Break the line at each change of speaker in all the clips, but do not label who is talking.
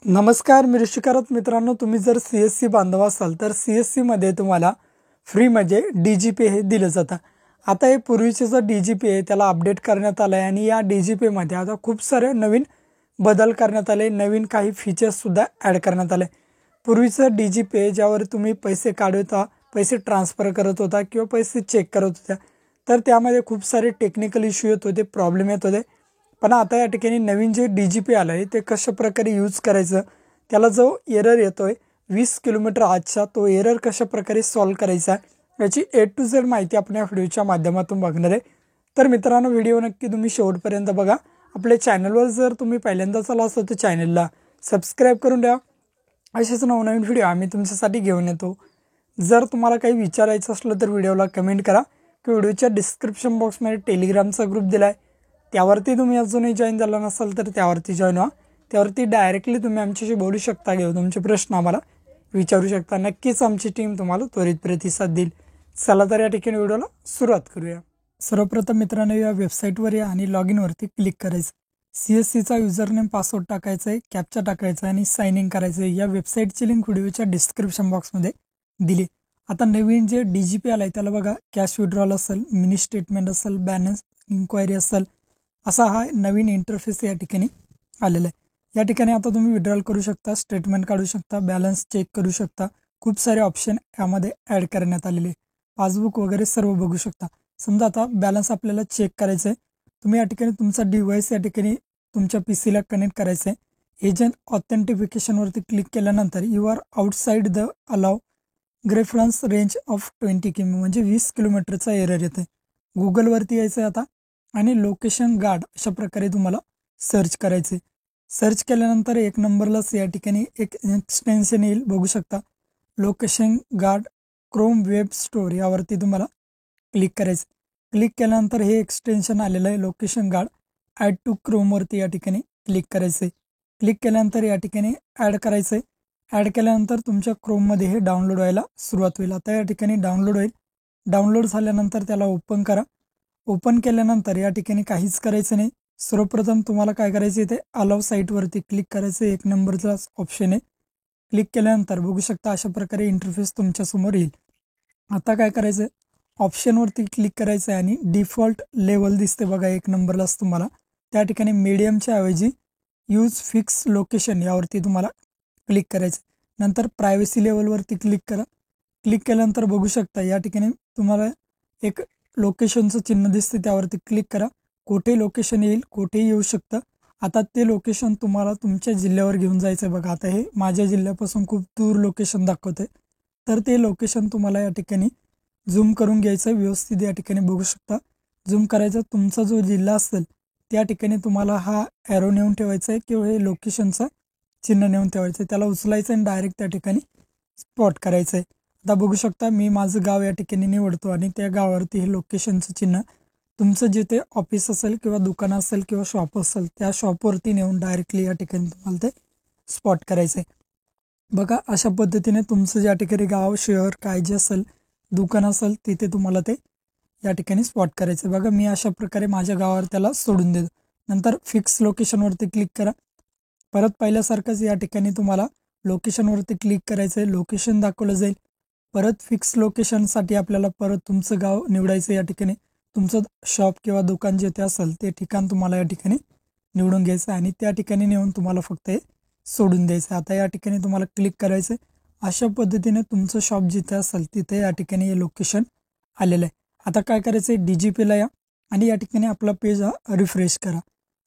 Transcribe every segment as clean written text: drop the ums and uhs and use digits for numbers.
नमस्कार मी ऋषिकारत मित्रांनो, तुम्ही जर CSC बांधव असाल तर CSC मध्ये तुम्हाला फ्री म्हणजे DGP हे दिलं जातं। आता हे पूर्वीचे जो DGP आहे त्याला अपडेट करण्यात आलं आहे आणि या DGP मध्ये आता खूप सारे नवीन बदल करण्यात आले, नवीन काही फीचर्स सुद्धा ॲड करण्यात आले। पूर्वीचं DGP आहे ज्यावर तुम्ही पैसे काढत होता, पैसे ट्रान्सफर करत होता किंवा पैसे चेक करत होता, तर त्यामध्ये खूप सारे टेक्निकल इश्यू येत होते, प्रॉब्लेम येत होते। पण आता या ठिकाणी नवीन जे DGP आलं आहे ते कशा प्रकारे यूज करायचं, त्याला जो एरर येतोय 20 किलोमीटर आजचा, तो एरर कशा प्रकारे सॉल्व्ह करायचा याची A to Z माहिती आपण या व्हिडिओच्या माध्यमातून बघणार आहे। तर मित्रांनो, व्हिडिओ नक्की तुम्ही शेवटपर्यंत बघा। आपल्या चॅनलवर जर तुम्ही पहिल्यांदाच आला असाल तर चॅनलला सबस्क्राईब करून द्या। असेच नवनवीन व्हिडिओ आम्ही तुमच्यासाठी घेऊन येतो। जर तुम्हाला काही विचारायचं असलं तर व्हिडिओला कमेंट करा की व्हिडिओच्या डिस्क्रिप्शन बॉक्समध्ये टेलिग्रामचा ग्रुप दिलाय, त्यावरती तुम्ही अजूनही जॉईन झाला नसाल तर त्यावरती जॉईन व्हा। त्यावरती डायरेक्टली तुम्ही आमच्याशी बोलू शकता किंवा तुमचे प्रश्न आम्हाला विचारू शकता। नक्कीच आमची टीम तुम्हाला त्वरित प्रतिसाद देईल। चला तर या ठिकाणी व्हिडिओला सुरुवात करूया। सर्वप्रथम मित्रांनो, या वेबसाईटवर या आणि लॉग इन वरती क्लिक करायचं। CSCचा युजरनेम पासवर्ड टाकायचा आहे, कॅप्चा टाकायचा आणि साइन इन करायचं आहे। या वेबसाईटची लिंक व्हिडिओच्या डिस्क्रिप्शन बॉक्समध्ये दिली। आता नवीन जे DGP आलाय त्याला बघा, कॅश विड्रॉल असेल, मिनी स्टेटमेंट असेल, बॅलन्स इन्क्वायरी असेल, असा हा नवीन इंटरफेस या ठिकाणी आलेला आहे। या ठिकाणी आता तुम्ही विड्रॉल करू शकता, स्टेटमेंट काढू शकता, बॅलन्स चेक करू शकता। खूप सारे ऑप्शन यामध्ये ॲड करण्यात आलेले, पासबुक वगैरे सर्व बघू शकता। समजा आता बॅलन्स आपल्याला चेक करायचं आहे, तुम्ही या ठिकाणी तुमचा डिव्हाइस या ठिकाणी तुमच्या PCला कनेक्ट करायचं आहे। एजंट ऑथेंटिफिकेशनवरती क्लिक केल्यानंतर you are outside the allowed reference range of 20 km म्हणजे 20 किलोमीटरचा एरर येते। गुगलवरती यायचं आहे आता आणि लोकेशन गार्ड अशा प्रकारे तुम्हाला सर्च करायचे। सर्च केल्यानंतर एक नंबरलाच या ठिकाणी एक एक्सटेन्शन येईल, बघू शकता, location guard Chrome web store, यावरती तुम्हाला क्लिक करायचं। क्लिक केल्यानंतर हे एक्सटेन्शन आलेलं आहे लोकेशन गार्ड, ॲड टू क्रोमवरती या ठिकाणी क्लिक करायचं आहे। क्लिक केल्यानंतर या ठिकाणी ॲड करायचं आहे। ॲड केल्यानंतर तुमच्या क्रोममध्ये हे डाउनलोड व्हायला सुरुवात होईल। आता या ठिकाणी डाउनलोड होईल। डाउनलोड झाल्यानंतर त्याला ओपन करा। ओपन केल्यानंतर या ठिकाणी काहीच करायचं नाही। सर्वप्रथम तुम्हाला काय करायचं, इथे अलाव साईटवरती क्लिक करायचं, एक नंबरचा ऑप्शन आहे। क्लिक केल्यानंतर बघू शकता अशा प्रकारे इंटरफेस तुमच्यासमोर येईल। आता काय करायचं, ऑप्शनवरती क्लिक करायचं आहे आणि डिफॉल्ट लेवल दिसते बघा एक नंबरलाच तुम्हाला, त्या ठिकाणी मीडियमच्या ऐवजी यूज फिक्स लोकेशन यावरती तुम्हाला क्लिक करायचं। नंतर प्रायव्हसी लेवलवरती क्लिक करा। क्लिक केल्यानंतर बघू शकता या ठिकाणी तुम्हाला एक लोकेशनचं चिन्ह दिसते, त्यावरती क्लिक करा। कुठे लोकेशन येईल, कुठे येऊ शकतं, आता ते लोकेशन तुम्हाला तुमच्या जिल्ह्यावर घेऊन जायचं आहे बघा। आता हे माझ्या जिल्ह्यापासून खूप दूर लोकेशन दाखवते, तर ते लोकेशन तुम्हाला या ठिकाणी झूम करून घ्यायचं आहे। व्यवस्थित या ठिकाणी बघू शकता झूम करायचं। तुमचा जो जिल्हा असेल त्या ठिकाणी तुम्हाला हा ॲरो नेऊन ठेवायचा आहे किंवा हे लोकेशनचं चिन्ह नेऊन ठेवायचं आहे, त्याला उचलायचं आणि डायरेक्ट त्या ठिकाणी स्पॉट करायचं आहे। आता बघू शकता मी माझं गाव या ठिकाणी निवडतो आणि त्या गावावरती हे लोकेशनचं चिन्ह, तुमचं जिथे ऑफिस असेल किंवा दुकान असेल किंवा शॉप असेल त्या शॉपवरती नेऊन डायरेक्टली या ठिकाणी तुम्हाला ते स्पॉट करायचं आहे। बघा अशा पद्धतीने तुमचं ज्या ठिकाणी गाव, शहर काय जे असेल, दुकान असेल, तिथे तुम्हाला ते या ठिकाणी स्पॉट करायचं। बघा मी अशा प्रकारे माझ्या गावावर त्याला सोडून देतो। नंतर फिक्स लोकेशनवरती क्लिक करा। परत पहिल्यासारखंच या ठिकाणी तुम्हाला लोकेशनवरती क्लिक करायचं आहे, लोकेशन दाखवलं जाईल। परत फिक्स लोकेशनसाठी आपल्याला परत तुमचं गाव निवडायचं, या ठिकाणी तुमचं शॉप किंवा दुकान जिथे असेल ते ठिकाण तुम्हाला या ठिकाणी निवडून घ्यायचं आणि त्या ठिकाणी नेऊन तुम्हाला फक्त हे सोडून द्यायचं। आता या ठिकाणी तुम्हाला क्लिक करायचं। अशा पद्धतीने तुमचं शॉप जिथे असेल तिथे या ठिकाणी हे लोकेशन आलेलं आहे। आता काय करायचं आहे, DGPला या आणि या ठिकाणी आपला पेज हा रिफ्रेश करा।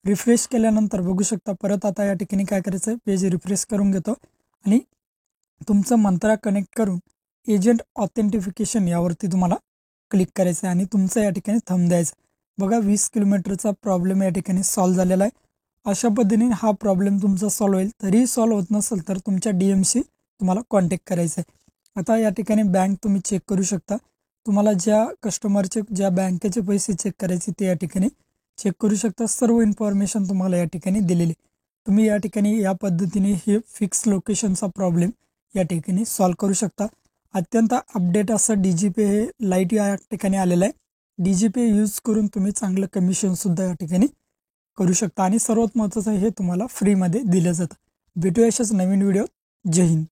रिफ्रेश केल्यानंतर बघू शकता परत आता या ठिकाणी काय करायचं आहे, पेज रिफ्रेश करून घेतो आणि तुमचं मंत्रा कनेक्ट करून एजंट ऑथेंटिफिकेशन यावरती तुम्हाला क्लिक करायचं आहे आणि तुमचं या ठिकाणी थंब द्यायचं। बघा 20 किलोमीटरचा प्रॉब्लेम या ठिकाणी सॉल्व्ह झालेला आहे। अशा पद्धतीने हा प्रॉब्लेम तुमचा सॉल्व्ह होईल। तरीही सॉल्व्ह होत नसेल तर तुमच्या DMशी तुम्हाला कॉन्टॅक्ट करायचं आहे। आता या ठिकाणी बँक तुम्ही चेक करू शकता, तुम्हाला ज्या कस्टमरचे ज्या बँकेचे पैसे चेक करायचे ते या ठिकाणी चेक करू शकता। सर्व इन्फॉर्मेशन तुम्हाला या ठिकाणी दिलेली, तुम्ही या ठिकाणी या पद्धतीने हे फिक्स लोकेशनचा प्रॉब्लेम या ठिकाणी सॉल्व्ह करू शकता। अत्यंत अपडेट असं DGP हे लाईट या ठिकाणी आलेलं आहे। DGP यूज करून तुम्ही चांगलं कमिशनसुद्धा या ठिकाणी करू शकता आणि सर्वात महत्त्वाचं हे तुम्हाला फ्रीमध्ये दिलं जातं। भेटूया अशाच नवीन व्हिडिओ. जय हिंद.